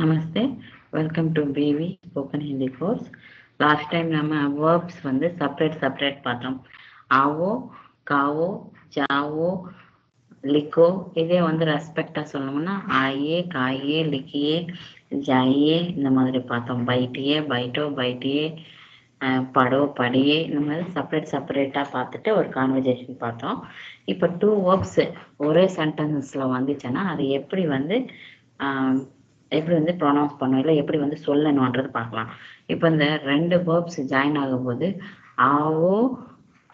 Namaste, welcome to BV Spoken Hindi course. Last time நம்ம verbs வந்து separate பார்த்தோம். ஆவோ, காவோ, ஜாவோ, லிக்கோ. இதே வந்து ரெஸ்பெக்டா சொல்லணும்னா ஆயே, காயே, லிக்கியே, ஜாயே இந்த மாதிரி பார்த்தோம். பைட்டியே, பைட்டோ, பைட்டியே, படோ, படியே இந்த மாதிரி செப்பரேட்டாக பார்த்துட்டு ஒரு கான்வர்சேஷன் பார்த்தோம். இப்போ 2 verbs ஒரே சென்டென்ஸில் வந்துச்சுன்னா அது எப்படி வந்து ப்ரொனவுன்ஸ் பண்ணணும், இல்லை எப்படி வந்து சொல்லணுன்றது பார்க்கலாம். இப்போ இந்த 2 வேர்ப்ஸ் ஜாயின் ஆகும்போது ஆவோ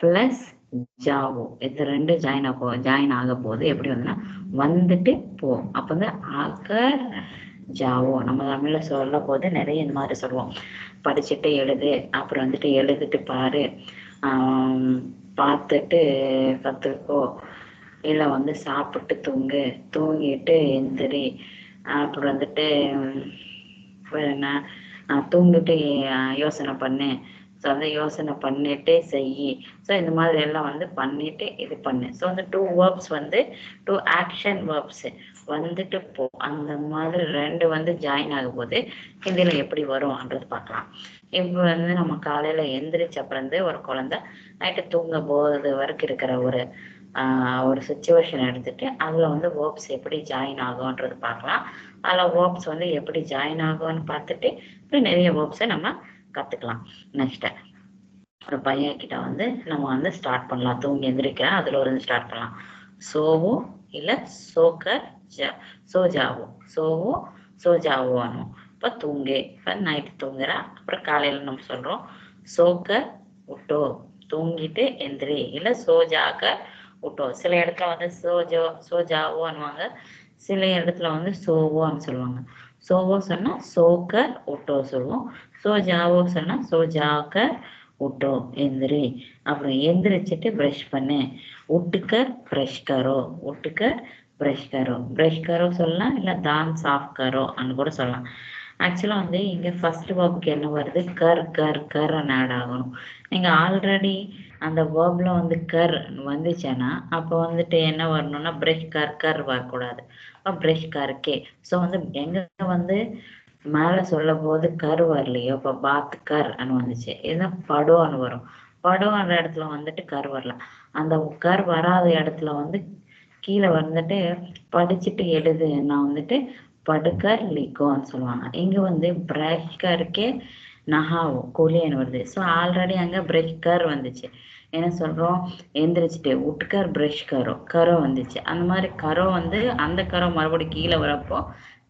ப்ளஸ் ஜாவோ இது 2 ஜாயின் ஆக போது எப்படி வந்துன்னா வந்துட்டு போ. அப்போ வந்து ஆக ஜாவோ நம்ம தமிழில் சொல்ல போது நிறைய இந்த மாதிரி சொல்லுவோம். படிச்சுட்டு எழுது, அப்புறம் வந்துட்டு எழுதிட்டு பாரு, பார்த்துட்டு கற்றுக்கோ, இல்லை வந்து சாப்பிட்டு தூங்கு, தூங்கிட்டு எந்திரி, அப்புறம் வந்துட்டு என்ன தூங்கிட்டு யோசனை பண்ணு, ஸோ வந்து யோசனை பண்ணிட்டு செய். ஸோ இந்த மாதிரி எல்லாம் வந்து பண்ணிட்டு இது பண்ணு. ஸோ வந்து 2 வேர்ப்ஸ் வந்து 2 ஆக்ஷன் வேர்ப்ஸ் வந்துட்டு போ அந்த மாதிரி 2 வந்து ஜாயின் ஆகும் போது ஹிந்தியில் எப்படி வரும்ன்றது பார்க்கலாம். இப்போ வந்து நம்ம காலையில் எந்திரிச்ச அப்புறம் ஒரு குழந்தை நைட்டு தூங்க போகிறது வரைக்கும் இருக்கிற ஒரு சுச்சுவேஷன் எடுத்துட்டு அதில் வந்து வேர்ப்ஸ் எப்படி ஜாயின் ஆகும்ன்றது பார்க்கலாம். அதில் வேர்ப்ஸ் வந்து எப்படி ஜாயின் ஆகும்னு பார்த்துட்டு இப்படி நிறைய வேர்ப்ஸை நம்ம கற்றுக்கலாம். நெக்ஸ்ட்டு ஒரு பையன் கிட்ட வந்து நம்ம வந்து ஸ்டார்ட் பண்ணலாம். தூங்கி எந்திரிக்கிறேன் அதில் ஒரு ஸ்டார்ட் பண்ணலாம். சோவோ இல்லை சோக்கர் சோஜாவோ, சோவோ சோஜாவோ ஆனும். இப்போ தூங்கு, இப்போ நைட்டு தூங்குறேன், அப்புறம் காலையில் நம்ம சொல்கிறோம் சோக்கர் உட்டோ, தூங்கிட்டு எந்திரி, இல்லை சோஜாக்கர் உட்டோ. சில இடத்துல வந்து சோஜாவோ அனுவாங்க, சில இடத்துல வந்து சோவோன்னு சொல்லுவாங்க. சோவோ சொன்னால் சோக்கர் உட்டோ சொல்லுவோம், சோஜாவோ சொன்னால் சோஜாக்கர் உட்டோ எந்திரி. அப்புறம் எந்திரிச்சிட்டு ப்ரஷ் பண்ணு, உட்டுக்கர் ப்ரஷ் கரோ, உட்டுக்கர் ப்ரஷ் கரோ. ப்ரஷ் கரோ சொல்லலாம், இல்லை தான் சாஃப் கரோ அன்னு கூட சொல்லலாம். ஆக்சுவலாக வந்து இங்கே ஃபர்ஸ்ட் வேர்புக்கு என்ன வருது, கர் கர் கர்ன்னு ஆட் ஆகணும். நீங்கள் ஆல்ரெடி அந்த வேர்பில் வந்து கர் வந்துச்சுன்னா அப்போ வந்துட்டு என்ன வரணும்னா ப்ரஷ் கர் வரக்கூடாது, ப்ரஷ் கர்க்கே. ஸோ வந்து எங்கே வந்து மேலே சொல்ல போது கர் வரலையோ இப்போ பாத் கர்ன்னு வந்துச்சு, இதுதான் படோன்னு வரும். படோன்ற இடத்துல வந்துட்டு கர் வரல. அந்த கர் வராத இடத்துல வந்து கீழே வந்துட்டு படிச்சுட்டு எழுது நான் வந்துட்டு படுக்கர் லிக்கோன்னு சொல்லுவாங்க. இங்கே வந்து பிரஷ்கருக்கே நஹாவோ கூலியன்னு வருது. ஸோ ஆல்ரெடி அங்கே ப்ரஷ் கர் வந்துச்சு. என்ன சொல்கிறோம், எந்திரிச்சிட்டு உட்கர் ப்ரஷ் கரோ வந்துச்சு. அந்த மாதிரி கரோ வந்து அந்த கரோ மறுபடியும் கீழே வரப்போ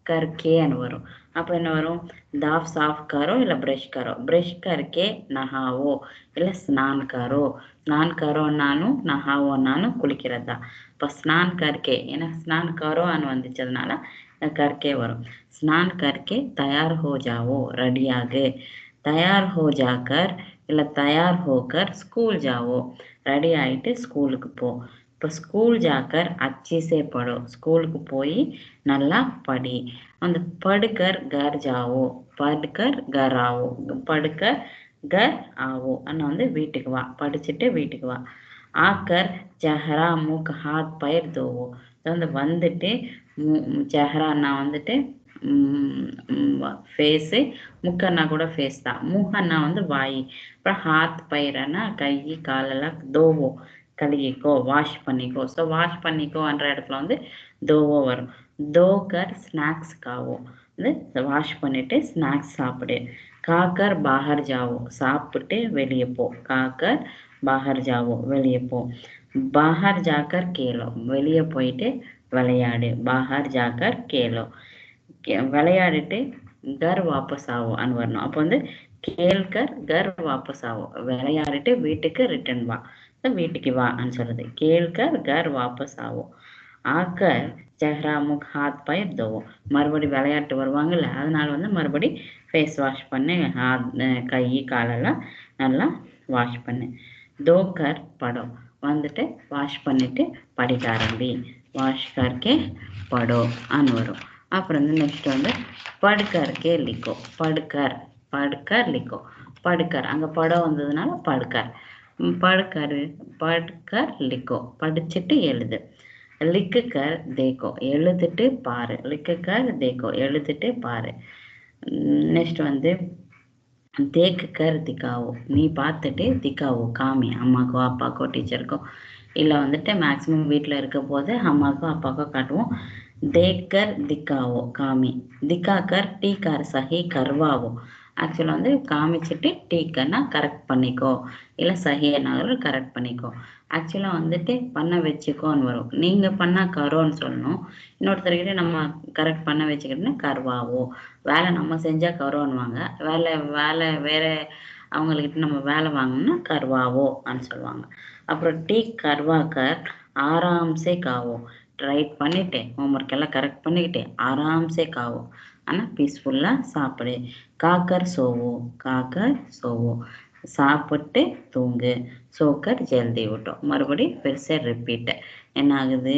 கர்கேன்னு வரும். அப்போ என்ன வரும், தாஃப் சாஃப் கரோ இல்லை ப்ரஷ் கர்கே நஹாவோ இல்லை ஸ்நான் கரோன்னாலும் நஹாவோன்னாலும் குளிக்கிறதா. இப்போ ஸ்நான் கர்கே, ஏன்னா ஸ்நான் கரோன்னு வந்துச்சு அதனால கர்கே வரும். ஸ்நான் கர்கே தயார் ஹோ ஜாவோ ரெடியாகு, தயார் ஹோ ஜாக்கர் இல்லை தயார் ஹோக்கர் ஸ்கூல் ஜாவோ, ரெடி ஆகிட்டு ஸ்கூலுக்கு போ. இப்போ ஸ்கூல் ஜாக்கர் அச்சி சே படோ, ஸ்கூலுக்கு போய் நல்லா படி. அந்த படுக்கர் கர் ஜாவோ, படுக்கர் கர் ஆவோ, படுக்கர் கர் ஆவோ அண்ணா வந்து வீட்டுக்கு வா, படிச்சுட்டு வீட்டுக்கு வா. ஆக்கர் ஜஹரா மூக் ஹாத் பயிர் தோவோ, வந்து வந்துட்டு ஜஹரான்னா வந்துட்டு ஃபேஸு, முக்கன்னா கூட ஃபேஸ் தான், மூக்கன்னா வந்து வாய், அப்புறம் ஹாத் பயிரன்னா கை காலெல்லாம், தோவோ கழுகிக்கோ வாஷ் பண்ணிக்கோ. ஸோ வாஷ் பண்ணிக்கோன்ற இடத்துல வந்து தோவோ வரும். தோக்கர் ஸ்நாக்ஸ் காவோ, வந்து வாஷ் பண்ணிவிட்டு ஸ்நாக்ஸ் சாப்பிடு. காக்கர் பாகர் ஜாவோ, சாப்பிட்டு வெளியே போ, காக்கர் பாகர் ஜாவோ வெளியே போ. பாகர் ஜாக்கர் கேலோ, வெளியே போயிட்டு விளையாடு, பாகர் ஜாக்கர் கேலோ, விளையாடிட்டு கர் வாபஸ் ஆகும் அன்னு வரணும். அப்போ வந்து கேள்கர் கர் வாபஸ் ஆகும், விளையாடிட்டு வீட்டுக்கு ரிட்டர்ன் வா, வீட்டுக்கு வான்னு சொல்றது. கேள்கர் கர் வாபஸ் ஆகும். ஆக்கர் செஹ்ரா முக் ஹாத் பயிர் தோவோ, மறுபடி விளையாட்டு வருவாங்கல்ல அதனால வந்து மறுபடி ஃபேஸ் வாஷ் பண்ணு, கை காலெல்லாம் நல்லா வாஷ் பண்ணு. தோக்கர் படம், வந்துட்டு வாஷ் பண்ணிட்டு படிக்க ஆரம்பி, வாஷ் கர்க்கே படோ அன்னு வரும். அப்புறம் வந்து நெக்ஸ்ட் வந்து படுக்கர்க்கே லிக்கோ, படுக்கர் லிக்கோ, படுக்கர் அங்கே படம் வந்ததுனால படுக்கர் லிக்கோ, படிச்சுட்டு எழுது. लिख कर देखो எழுதிட்டு பாரு लिख कर देखो எழுதிட்டு பாரு நெக்ஸ்ட் வந்து देख कर दिखाओ நீ பார்த்துட்டு दिखाओ காமி அம்மாக்கோ அப்பாக்கோ டீச்சருக்கோ இல்லை வந்துட்டு மேக்ஸிமம் வீட்டில் இருக்க போது அம்மாக்கோ அப்பாக்கோ காட்டுவோம் देख कर दिखाओ காமி दिखाकर टी कर सही करवाओ ஆக்சுவலாக வந்து காமிச்சிட்டு டீக்கன்னா கரெக்ட் பண்ணிக்கோ இல்லை சஹினாலும் கரெக்ட் பண்ணிக்கோ ஆக்சுவலாக வந்துட்டு பண்ண வச்சுக்கோன்னு வரும் நீங்கள் பண்ணால் கரோன்னு சொல்லணும் இன்னொருத்தர்கிட்ட நம்ம கரெக்ட் பண்ண வச்சுக்கிட்டோன்னா கர்வாவோ வேலை நம்ம செஞ்சால் கரோன்னுவாங்க வேலை வேறு அவங்கக்கிட்ட நம்ம வேலை வாங்கணும்னா கர்வாவோன்னு சொல்லுவாங்க அப்புறம் டீ கர்வாக்கர் ஆராம்சே காவோ ரைட் பண்ணிட்டு ஹோம்ஒர்க் எல்லாம் கரெக்ட் பண்ணிக்கிட்டு ஆராம்சே காவோ ஆனால் பீஸ்ஃபுல்லாக சாப்பிடு காக்கர் சோவோ சாப்பிட்டு தூங்கு சோக்கர் ஜல்தி விட்டோம் மறுபடியும் பெருசாக ரிப்பீட்டு என்ன ஆகுது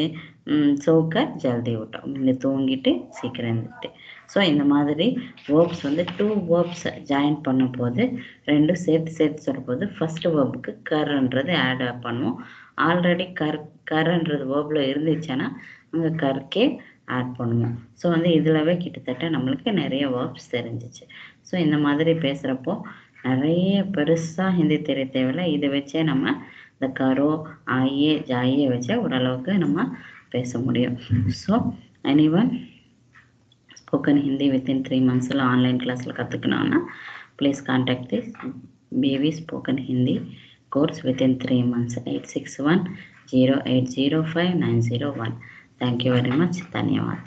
சோக்கர் ஜல்தி விட்டோம் இங்கே தூங்கிட்டு சீக்கிரம் இருந்துட்டு ஸோ இந்த மாதிரி வேர்ப்ஸ் வந்து 2 வேர்ப்ஸ் ஜாயின் பண்ணும் போது ரெண்டும் சேர்த்து சொல்லும்போது ஃபஸ்ட்டு வேர்புக்கு கர்ன்றது ஆட் பண்ணுவோம் ஆல்ரெடி கர்ன்றது வேர்பில் இருந்துச்சுன்னா அங்கே கர்க்கே ஆட் பண்ணுவோம் ஸோ வந்து இதிலவே கிட்டத்தட்ட நம்மளுக்கு நிறைய வேர்ப்ஸ் தெரிஞ்சிச்சு ஸோ இந்த மாதிரி பேசுகிறப்போ நிறைய பெருசாக ஹிந்தி தெரிய தேவையில்லை இதை வச்சே நம்ம இந்த கரோ ஆயே ஜாயே வச்சே ஓரளவுக்கு நம்ம பேச முடியும் so anyone spoken Hindi within 3 monthஸில் ஆன்லைன் கிளாஸில் கற்றுக்கணுன்னா please contact this PV spoken Hindi course within 3 months 861080590 Thank you very much. धन्यवाद.